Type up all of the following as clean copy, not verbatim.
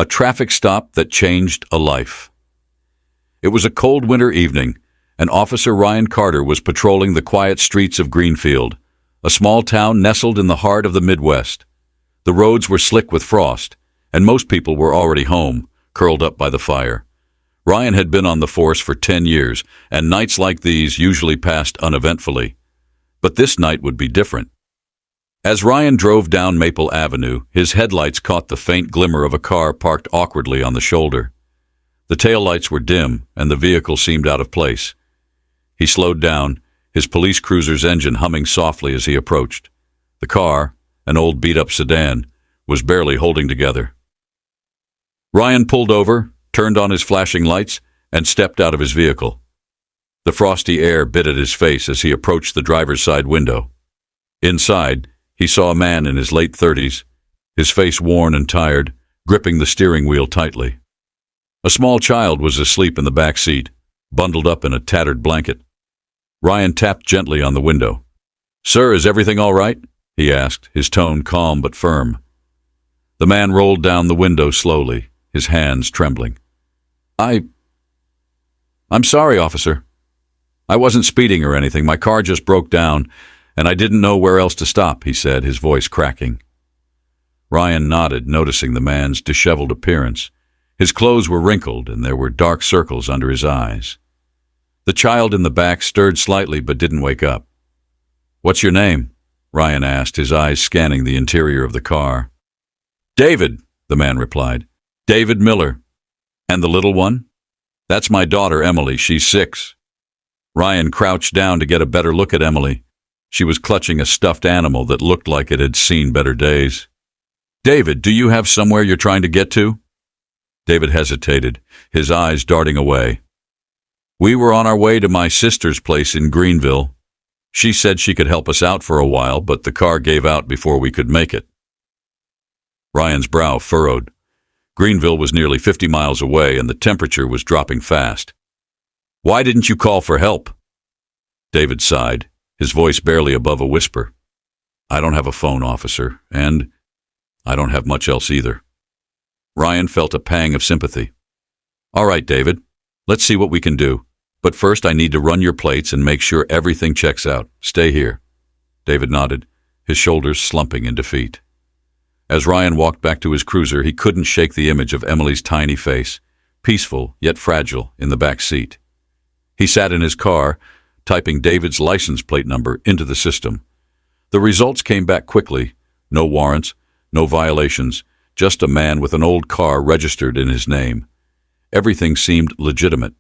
A traffic stop that changed a life. It was a cold winter evening, and Officer Ryan Carter was patrolling the quiet streets of Greenfield, a small town nestled in the heart of the Midwest. The roads were slick with frost, and most people were already home, curled up by the fire. Ryan had been on the force for 10 years, and nights like these usually passed uneventfully. But this night would be different. As Ryan drove down Maple Avenue, his headlights caught the faint glimmer of a car parked awkwardly on the shoulder. The taillights were dim, and the vehicle seemed out of place. He slowed down, his police cruiser's engine humming softly as he approached. The car, an old beat-up sedan, was barely holding together. Ryan pulled over, turned on his flashing lights, and stepped out of his vehicle. The frosty air bit at his face as he approached the driver's side window. Inside, he saw a man in his late 30s, his face worn and tired, gripping the steering wheel tightly. A small child was asleep in the back seat, bundled up in a tattered blanket. Ryan tapped gently on the window. "Sir, is everything all right?" he asked, his tone calm but firm. The man rolled down the window slowly, his hands trembling. I'm sorry, officer. I wasn't speeding or anything. My car just broke down, and I didn't know where else to stop," he said, his voice cracking. Ryan nodded, noticing the man's disheveled appearance. His clothes were wrinkled, and there were dark circles under his eyes. The child in the back stirred slightly but didn't wake up. "What's your name?" Ryan asked, his eyes scanning the interior of the car. "David," the man replied. "David Miller." "And the little one?" "That's my daughter, Emily. She's 6. Ryan crouched down to get a better look at Emily. She was clutching a stuffed animal that looked like it had seen better days. "David, do you have somewhere you're trying to get to?" David hesitated, his eyes darting away. "We were on our way to my sister's place in Greenville. She said she could help us out for a while, but the car gave out before we could make it." Ryan's brow furrowed. Greenville was nearly 50 miles away, and the temperature was dropping fast. "Why didn't you call for help?" David sighed, his voice barely above a whisper. "I don't have a phone, officer, and I don't have much else either." Ryan felt a pang of sympathy. "All right, David, let's see what we can do. But first I need to run your plates and make sure everything checks out. Stay here." David nodded, his shoulders slumping in defeat. As Ryan walked back to his cruiser, he couldn't shake the image of Emily's tiny face, peaceful yet fragile, in the back seat. He sat in his car, typing David's license plate number into the system. The results came back quickly. No warrants, no violations, just a man with an old car registered in his name. Everything seemed legitimate.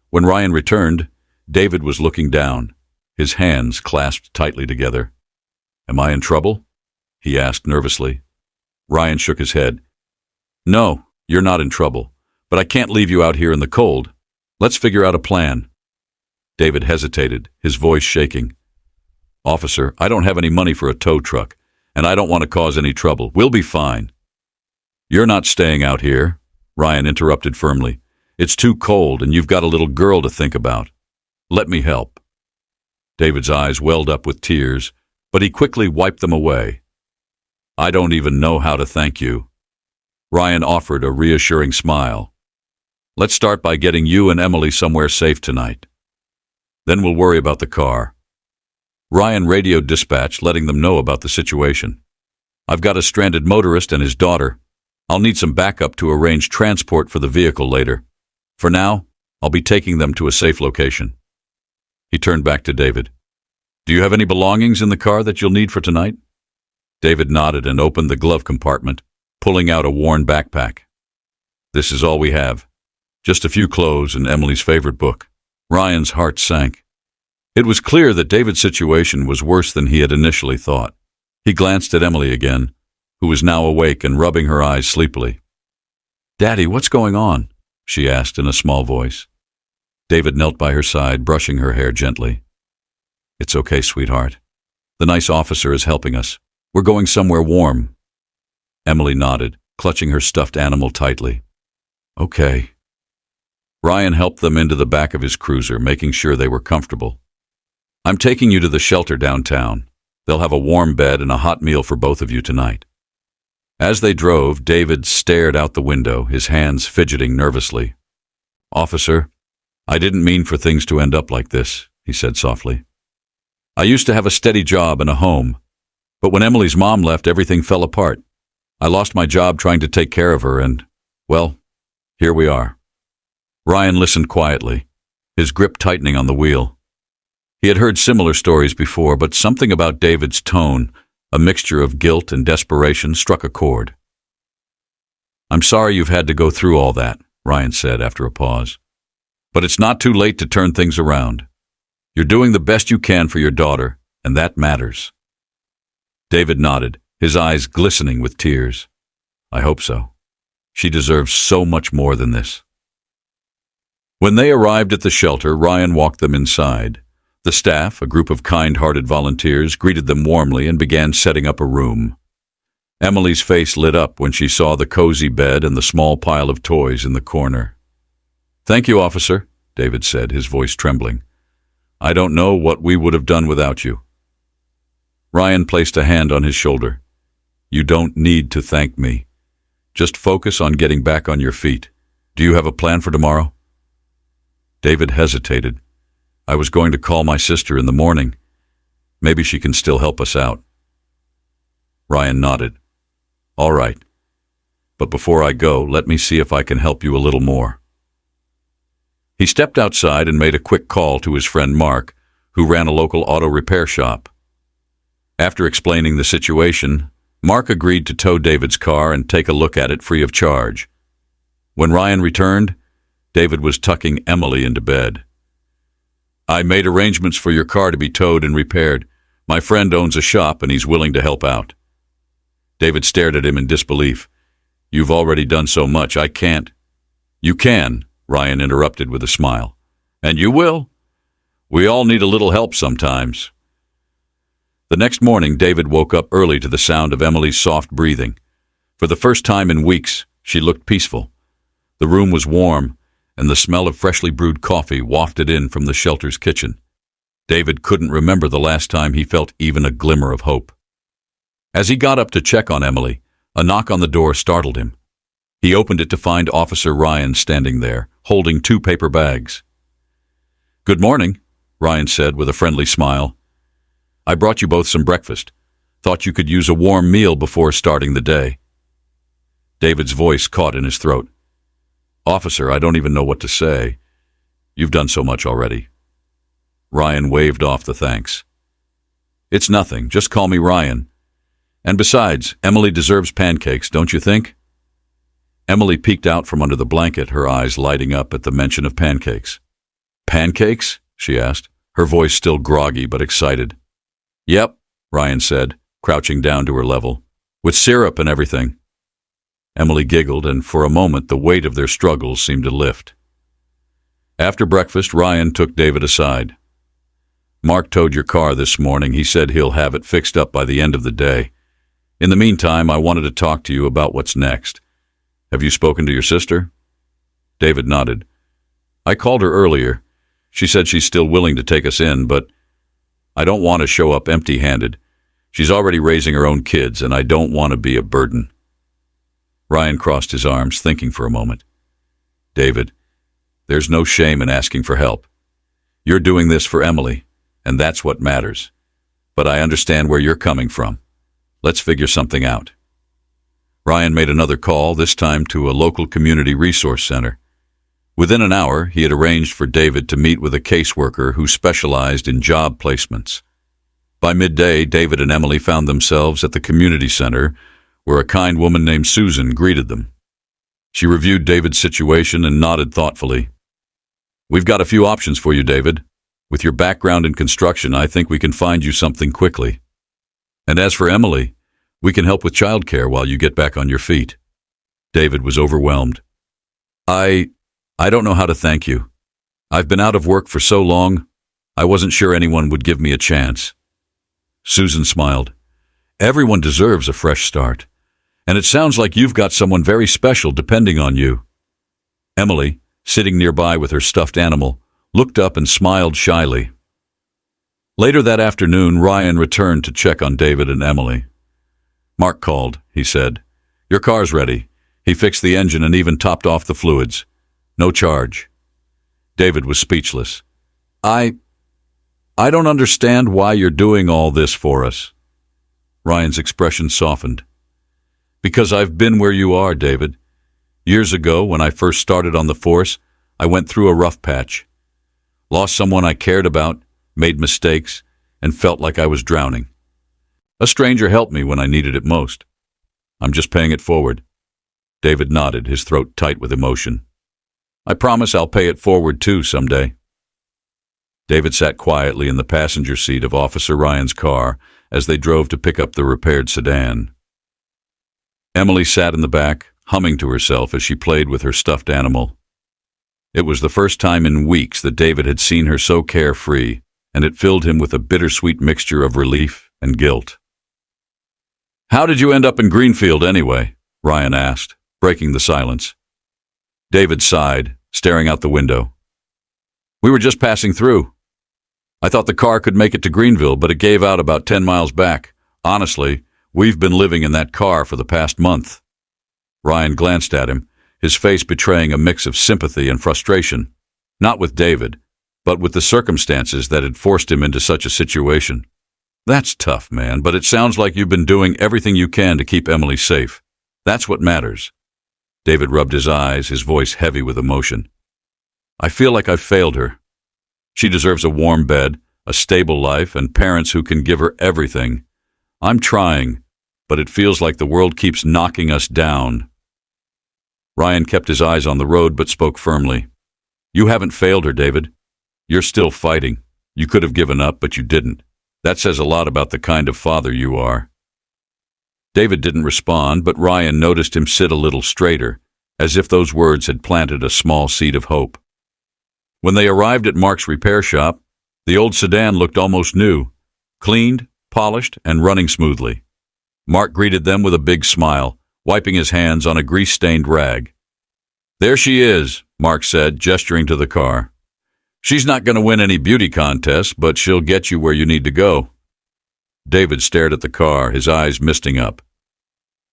When Ryan returned, David was looking down, his hands clasped tightly together. "Am I in trouble?" he asked nervously. Ryan shook his head. "No, you're not in trouble, but I can't leave you out here in the cold. Let's figure out a plan." David hesitated, his voice shaking. "Officer, I don't have any money for a tow truck, and I don't want to cause any trouble. We'll be fine." "You're not staying out here," Ryan interrupted firmly. "It's too cold, and you've got a little girl to think about. Let me help." David's eyes welled up with tears, but he quickly wiped them away. "I don't even know how to thank you." Ryan offered a reassuring smile. "Let's start by getting you and Emily somewhere safe tonight. Then we'll worry about the car." Ryan radioed dispatch, letting them know about the situation. "I've got a stranded motorist and his daughter. I'll need some backup to arrange transport for the vehicle later. For now, I'll be taking them to a safe location." He turned back to David. "Do you have any belongings in the car that you'll need for tonight?" David nodded and opened the glove compartment, pulling out a worn backpack. "This is all we have. Just a few clothes and Emily's favorite book." Ryan's heart sank. It was clear that David's situation was worse than he had initially thought. He glanced at Emily again, who was now awake and rubbing her eyes sleepily. "Daddy, what's going on?" she asked in a small voice. David knelt by her side, brushing her hair gently. "It's okay, sweetheart. The nice officer is helping us. We're going somewhere warm." Emily nodded, clutching her stuffed animal tightly. "Okay." Ryan helped them into the back of his cruiser, making sure they were comfortable. "I'm taking you to the shelter downtown. They'll have a warm bed and a hot meal for both of you tonight." As they drove, David stared out the window, his hands fidgeting nervously. "Officer, I didn't mean for things to end up like this," he said softly. "I used to have a steady job and a home, but when Emily's mom left, everything fell apart. I lost my job trying to take care of her and, well, here we are." Ryan listened quietly, his grip tightening on the wheel. He had heard similar stories before, but something about David's tone, a mixture of guilt and desperation, struck a chord. "I'm sorry you've had to go through all that," Ryan said after a pause. "But it's not too late to turn things around. You're doing the best you can for your daughter, and that matters." David nodded, his eyes glistening with tears. "I hope so. She deserves so much more than this." When they arrived at the shelter, Ryan walked them inside. The staff, a group of kind-hearted volunteers, greeted them warmly and began setting up a room. Emily's face lit up when she saw the cozy bed and the small pile of toys in the corner. "Thank you, officer," David said, his voice trembling. "I don't know what we would have done without you." Ryan placed a hand on his shoulder. "You don't need to thank me. Just focus on getting back on your feet. Do you have a plan for tomorrow?" David hesitated. "I was going to call my sister in the morning. Maybe she can still help us out." Ryan nodded. "All right. But before I go, let me see if I can help you a little more." He stepped outside and made a quick call to his friend Mark, who ran a local auto repair shop. After explaining the situation, Mark agreed to tow David's car and take a look at it free of charge. When Ryan returned, David was tucking Emily into bed. "I made arrangements for your car to be towed and repaired. My friend owns a shop and he's willing to help out." David stared at him in disbelief. "You've already done so much, I can't." "You can," Ryan interrupted with a smile. "And you will. We all need a little help sometimes." The next morning, David woke up early to the sound of Emily's soft breathing. For the first time in weeks, she looked peaceful. The room was warm, and the smell of freshly brewed coffee wafted in from the shelter's kitchen. David couldn't remember the last time he felt even a glimmer of hope. As he got up to check on Emily, a knock on the door startled him. He opened it to find Officer Ryan standing there, holding 2 paper bags. "Good morning," Ryan said with a friendly smile. "I brought you both some breakfast. Thought you could use a warm meal before starting the day." David's voice caught in his throat. "Officer, I don't even know what to say. You've done so much already." Ryan waved off the thanks. "It's nothing. Just call me Ryan. And besides, Emily deserves pancakes, don't you think?" Emily peeked out from under the blanket, her eyes lighting up at the mention of pancakes. "Pancakes?" she asked, her voice still groggy but excited. "Yep," Ryan said, crouching down to her level. "With syrup and everything." Emily giggled, and for a moment the weight of their struggles seemed to lift. After breakfast, Ryan took David aside. "Mark towed your car this morning. He said he'll have it fixed up by the end of the day. In the meantime, I wanted to talk to you about what's next. Have you spoken to your sister?" David nodded. "I called her earlier. She said she's still willing to take us in, but I don't want to show up empty-handed. She's already raising her own kids, and I don't want to be a burden." Ryan crossed his arms, thinking for a moment. "David, there's no shame in asking for help. You're doing this for Emily, and that's what matters. But I understand where you're coming from. Let's figure something out." Ryan made another call, this time to a local community resource center. Within an hour, he had arranged for David to meet with a caseworker who specialized in job placements. By midday, David and Emily found themselves at the community center, where a kind woman named Susan greeted them. She reviewed David's situation and nodded thoughtfully. "We've got a few options for you, David. With your background in construction, I think we can find you something quickly. And as for Emily, we can help with childcare while you get back on your feet." David was overwhelmed. I don't know how to thank you. I've been out of work for so long, I wasn't sure anyone would give me a chance." Susan smiled. "Everyone deserves a fresh start. And it sounds like you've got someone very special depending on you." Emily, sitting nearby with her stuffed animal, looked up and smiled shyly. Later that afternoon, Ryan returned to check on David and Emily. "Mark called," he said. Your car's ready. He fixed the engine and even topped off the fluids. No charge. David was speechless. I don't understand why you're doing all this for us. Ryan's expression softened. Because I've been where you are, David. Years ago, when I first started on the force, I went through a rough patch. Lost someone I cared about, made mistakes, and felt like I was drowning. A stranger helped me when I needed it most. I'm just paying it forward. David nodded, his throat tight with emotion. I promise I'll pay it forward too someday. David sat quietly in the passenger seat of Officer Ryan's car as they drove to pick up the repaired sedan. Emily sat in the back, humming to herself as she played with her stuffed animal. It was the first time in weeks that David had seen her so carefree, and it filled him with a bittersweet mixture of relief and guilt. How did you end up in Greenfield anyway? Ryan asked, breaking the silence. David sighed, staring out the window. We were just passing through. I thought the car could make it to Greenville, but it gave out about 10 miles back. Honestly, we've been living in that car for the past month. Ryan glanced at him, his face betraying a mix of sympathy and frustration, not with David, but with the circumstances that had forced him into such a situation. That's tough, man, but it sounds like you've been doing everything you can to keep Emily safe. That's what matters. David rubbed his eyes, his voice heavy with emotion. I feel like I've failed her. She deserves a warm bed, a stable life, and parents who can give her everything. I'm trying, but it feels like the world keeps knocking us down. Ryan kept his eyes on the road but spoke firmly. You haven't failed her, David. You're still fighting. You could have given up, but you didn't. That says a lot about the kind of father you are. David didn't respond, but Ryan noticed him sit a little straighter, as if those words had planted a small seed of hope. When they arrived at Mark's repair shop, the old sedan looked almost new, cleaned, polished, and running smoothly. Mark greeted them with a big smile, wiping his hands on a grease-stained rag. There she is, Mark said, gesturing to the car. She's not going to win any beauty contests, but she'll get you where you need to go. David stared at the car, his eyes misting up.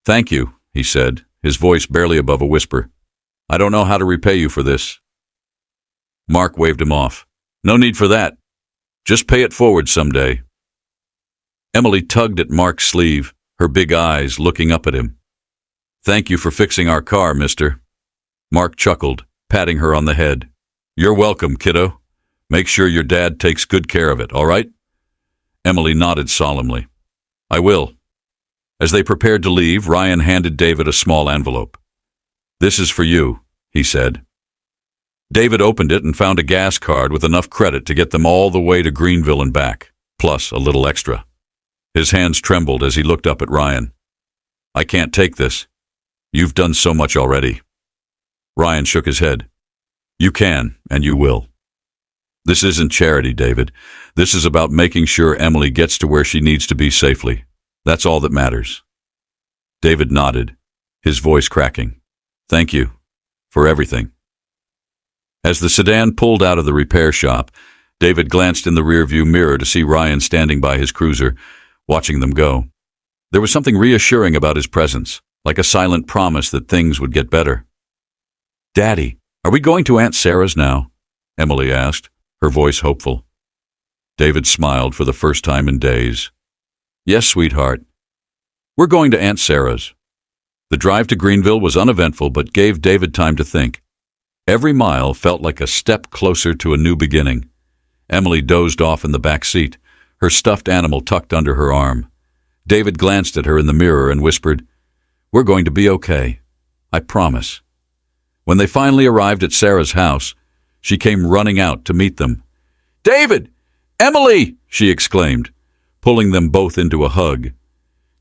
Thank you, he said, his voice barely above a whisper. I don't know how to repay you for this. Mark waved him off. No need for that. Just pay it forward someday. Emily tugged at Mark's sleeve, her big eyes looking up at him. Thank you for fixing our car, mister. Mark chuckled, patting her on the head. You're welcome, kiddo. Make sure your dad takes good care of it, all right? Emily nodded solemnly. I will. As they prepared to leave, Ryan handed David a small envelope. This is for you, he said. David opened it and found a gas card with enough credit to get them all the way to Greenville and back, plus a little extra. His hands trembled as he looked up at Ryan. I can't take this. You've done so much already. Ryan shook his head. You can, and you will. This isn't charity, David. This is about making sure Emily gets to where she needs to be safely. That's all that matters. David nodded, his voice cracking. Thank you for everything. As the sedan pulled out of the repair shop, David glanced in the rearview mirror to see Ryan standing by his cruiser, watching them go. There was something reassuring about his presence, like a silent promise that things would get better. Daddy, are we going to Aunt Sarah's now? Emily asked, her voice hopeful. David smiled for the first time in days. Yes, sweetheart. We're going to Aunt Sarah's. The drive to Greenville was uneventful but gave David time to think. Every mile felt like a step closer to a new beginning. Emily dozed off in the back seat, her stuffed animal tucked under her arm. David glanced at her in the mirror and whispered, We're going to be okay. I promise. When they finally arrived at Sarah's house, she came running out to meet them. David! Emily! She exclaimed, pulling them both into a hug.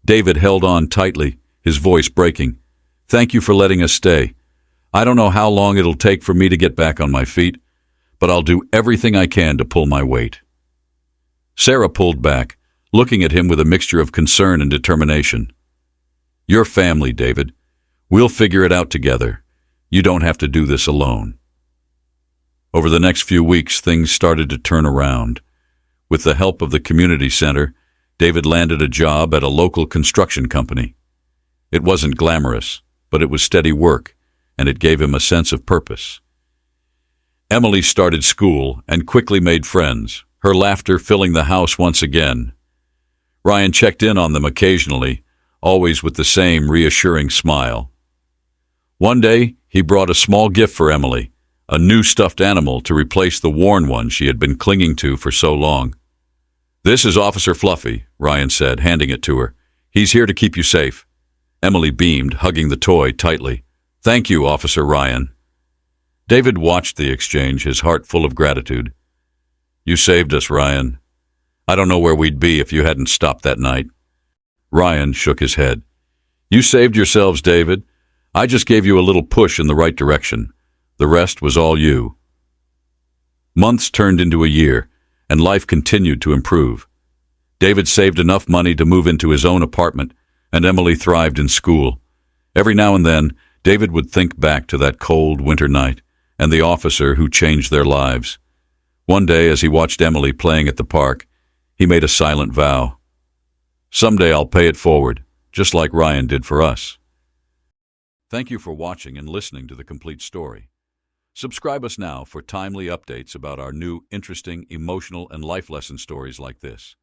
David held on tightly, his voice breaking. Thank you for letting us stay. I don't know how long it'll take for me to get back on my feet, but I'll do everything I can to pull my weight. Sarah pulled back, looking at him with a mixture of concern and determination. You're family, David. We'll figure it out together. You don't have to do this alone. Over the next few weeks, things started to turn around. With the help of the community center, David landed a job at a local construction company. It wasn't glamorous, but it was steady work, and it gave him a sense of purpose. Emily started school and quickly made friends, her laughter filling the house once again. Ryan checked in on them occasionally, always with the same reassuring smile. One day, he brought a small gift for Emily, a new stuffed animal to replace the worn one she had been clinging to for so long. "This is Officer Fluffy," Ryan said, handing it to her. "He's here to keep you safe." Emily beamed, hugging the toy tightly. "Thank you, Officer Ryan." David watched the exchange, his heart full of gratitude. "You saved us, Ryan. I don't know where we'd be if you hadn't stopped that night." Ryan shook his head. "You saved yourselves, David. I just gave you a little push in the right direction. The rest was all you." Months turned into a year, and life continued to improve. David saved enough money to move into his own apartment, and Emily thrived in school. Every now and then, David would think back to that cold winter night and the officer who changed their lives. One day, as he watched Emily playing at the park, he made a silent vow. "Someday I'll pay it forward, just like Ryan did for us." Thank you for watching and listening to the complete story. Subscribe us now for timely updates about our new, interesting, emotional, and life lesson stories like this.